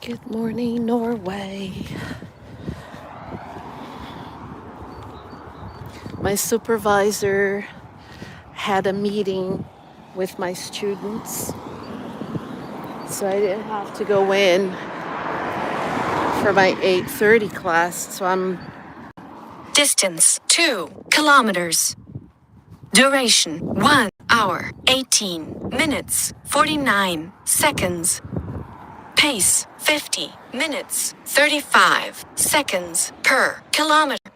Good morning, Norway. My supervisor had a meeting with my students, so I didn't have to go in for my 8:30 class. So I'm Distance 2 kilometers. Duration 1 hour 18 minutes 49 seconds. Pace 50 minutes 35 seconds per kilometer.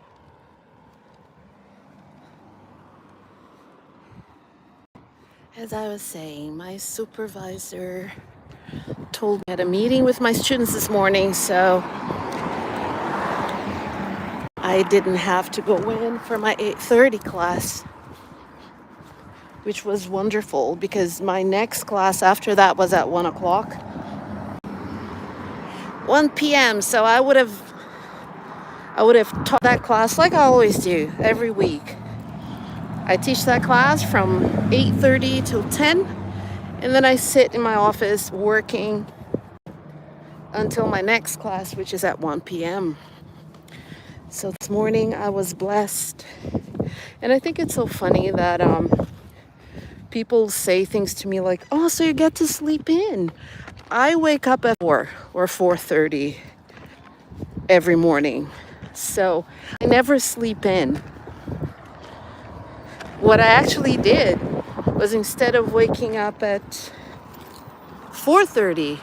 As I was saying, my supervisor told me I had a meeting with my students this morning, so I didn't have to go in for my 8:30 class, which was wonderful because my next class after that was at 1 o'clock. 1 p.m. So I would have taught that class like I always do every week. I teach that class from 8:30 till 10, and then I sit in my office working until my next class, which is at 1 p.m. So this morning I was blessed. And I think it's so funny that people say things to me like, oh, so you get to sleep in. I wake up at 4 or 4:30 every morning. So I never sleep in. What I actually did was instead of waking up at 4:30,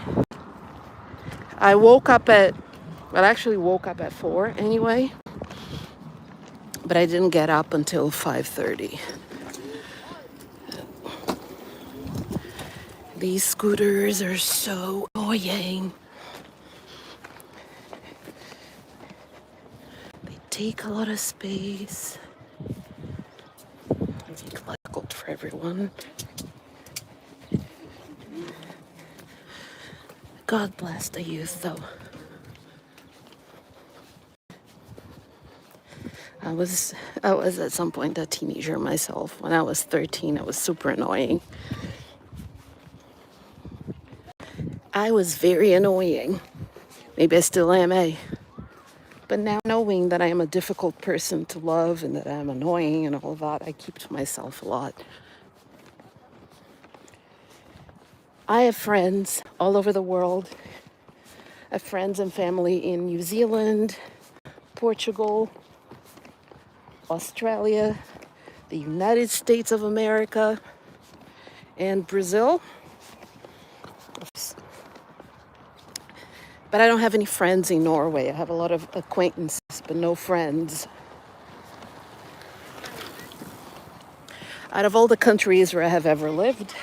I woke up at, well, I actually woke up at 4 anyway, but I didn't get up until 5:30. These scooters are so annoying. They take a lot of space. It's difficult for everyone. God bless the youth, though. I was at some point a teenager myself. When I was 13, it was super annoying. I was very annoying. Maybe I still am, eh? But now knowing that I am a difficult person to love and that I'm annoying and all of that, I keep to myself a lot. I have friends all over the world. I have friends and family in New Zealand, Portugal, Australia, the United States of America, and Brazil. But I don't have any friends in Norway. I have a lot of acquaintances, but no friends. Out of all the countries where I have ever lived,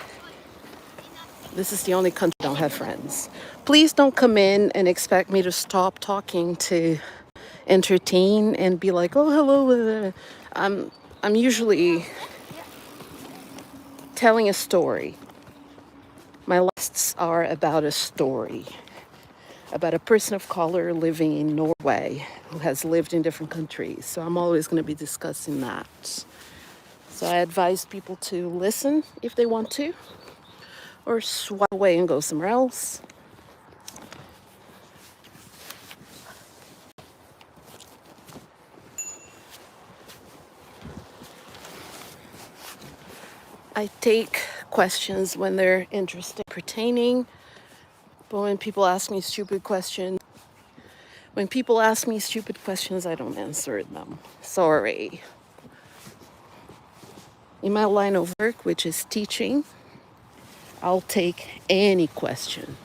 this is the only country I don't have friends. Please don't come in and expect me to stop talking to entertain and be like, oh, hello. I'm usually telling a story. My lists are about a story, about a person of color living in Norway who has lived in different countries. So I'm always going to be discussing that. So I advise people to listen if they want to, or swipe away and go somewhere else. I take questions when they're interesting, pertaining, but when people ask me stupid questions, I don't answer them. Sorry. In my line of work, which is teaching, I'll take any question,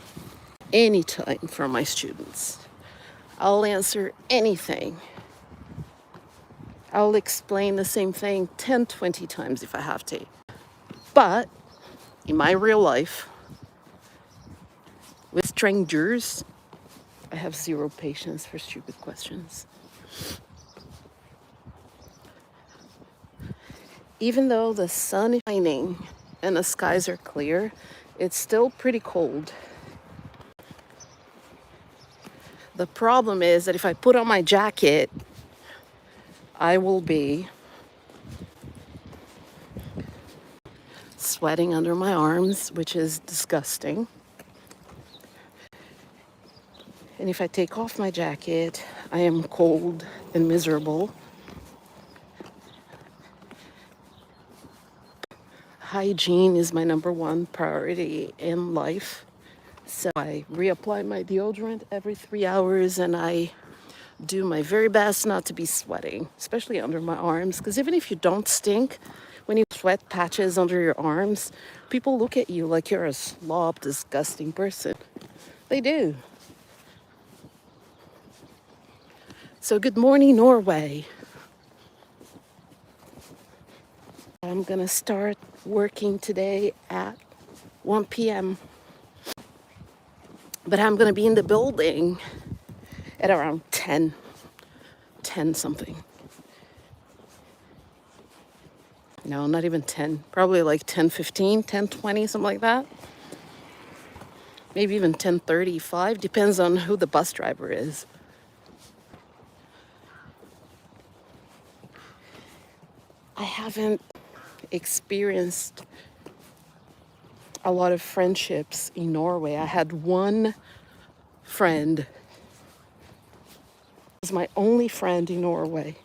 anytime from my students. I'll answer anything. I'll explain the same thing 10, 20 times if I have to. But in my real life, with strangers, I have zero patience for stupid questions. Even though the sun is shining and the skies are clear, it's still pretty cold. The problem is that if I put on my jacket, I will be sweating under my arms, which is disgusting. And if I take off my jacket, I am cold and miserable. Hygiene is my number one priority in life. So I reapply my deodorant every 3 hours, and I do my very best not to be sweating, especially under my arms. Because even if you don't stink, when you sweat patches under your arms, people look at you like you're a slob, disgusting person. They do. So good morning, Norway. I'm gonna start working today at 1 p.m. But I'm gonna be in the building at around 10 something. No, not even 10. Probably like 10:15, 10:20, something like that. Maybe even 10:35. Depends on who the bus driver is. I haven't experienced a lot of friendships in Norway. I had one friend. He was my only friend in Norway.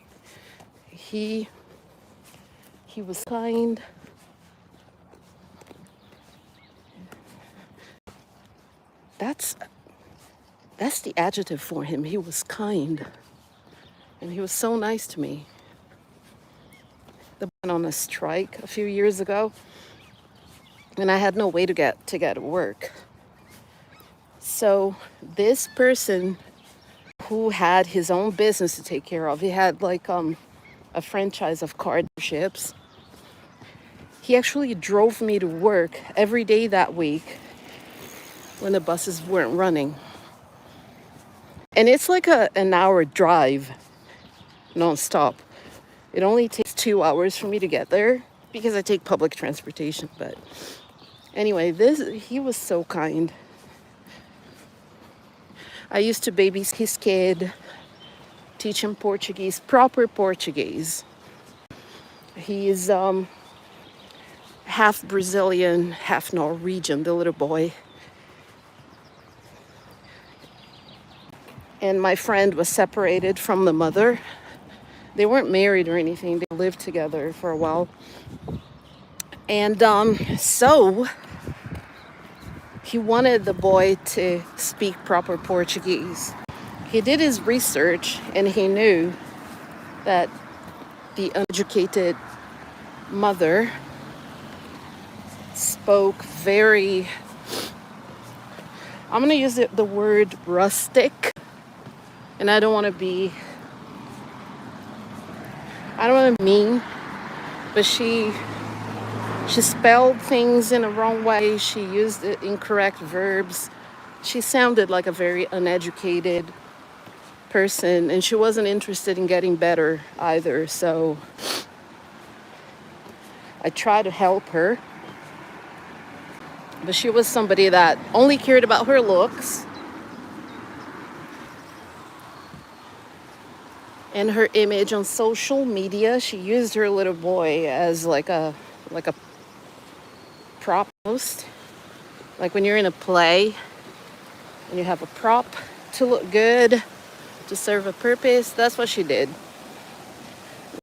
He was kind. That's the adjective for him. He was kind. And he was so nice to me. They went on a strike a few years ago, and I had no way to get to work. So this person who had his own business to take care of, he had like a franchise of car dealerships. He actually drove me to work every day that week when the buses weren't running. And it's like an hour drive nonstop. It only takes 2 hours for me to get there because I take public transportation. But anyway, he was so kind. I used to babysit his kid, teach him Portuguese, proper Portuguese. He is half Brazilian, half Norwegian, the little boy. And my friend was separated from the mother. They weren't married or anything. They lived together for a while. And so he wanted the boy to speak proper Portuguese. He did his research, and he knew that the uneducated mother spoke very, I'm going to use the word rustic. And I don't want to be mean, but she spelled things in the wrong way. She used the incorrect verbs. She sounded like a very uneducated person, and she wasn't interested in getting better either. So I tried to help her, but she was somebody that only cared about her looks and her image on social media. She used her little boy as like a prop host. Like when you're in a play and you have a prop to look good, to serve a purpose. That's what she did.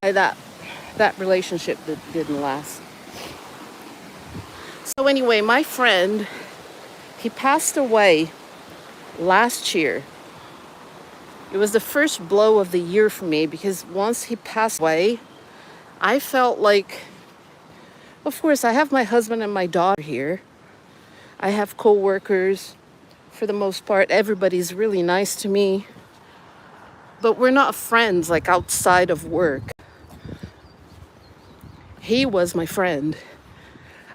That relationship didn't last. So anyway, my friend, he passed away last year. It was the first blow of the year for me because once he passed away, I felt like, of course, I have my husband and my daughter here. I have co-workers. For the most part, everybody's really nice to me. But we're not friends like outside of work. He was my friend.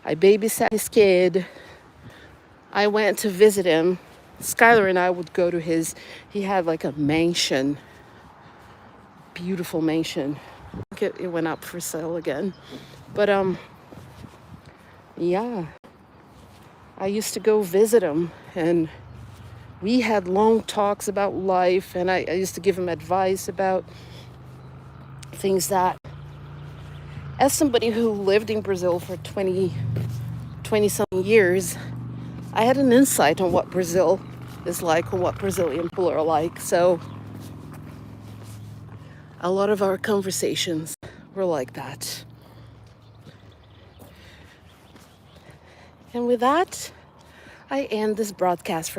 I babysat his kid. I went to visit him. Skylar and I would go to he had like a mansion. Beautiful mansion. I think it went up for sale again. But yeah. I used to go visit him, and we had long talks about life, and I used to give him advice about things that, as somebody who lived in Brazil for 20 something years, I had an insight on what Brazil is like, or what Brazilian people are like. So a lot of our conversations were like that. And with that, I end this broadcast for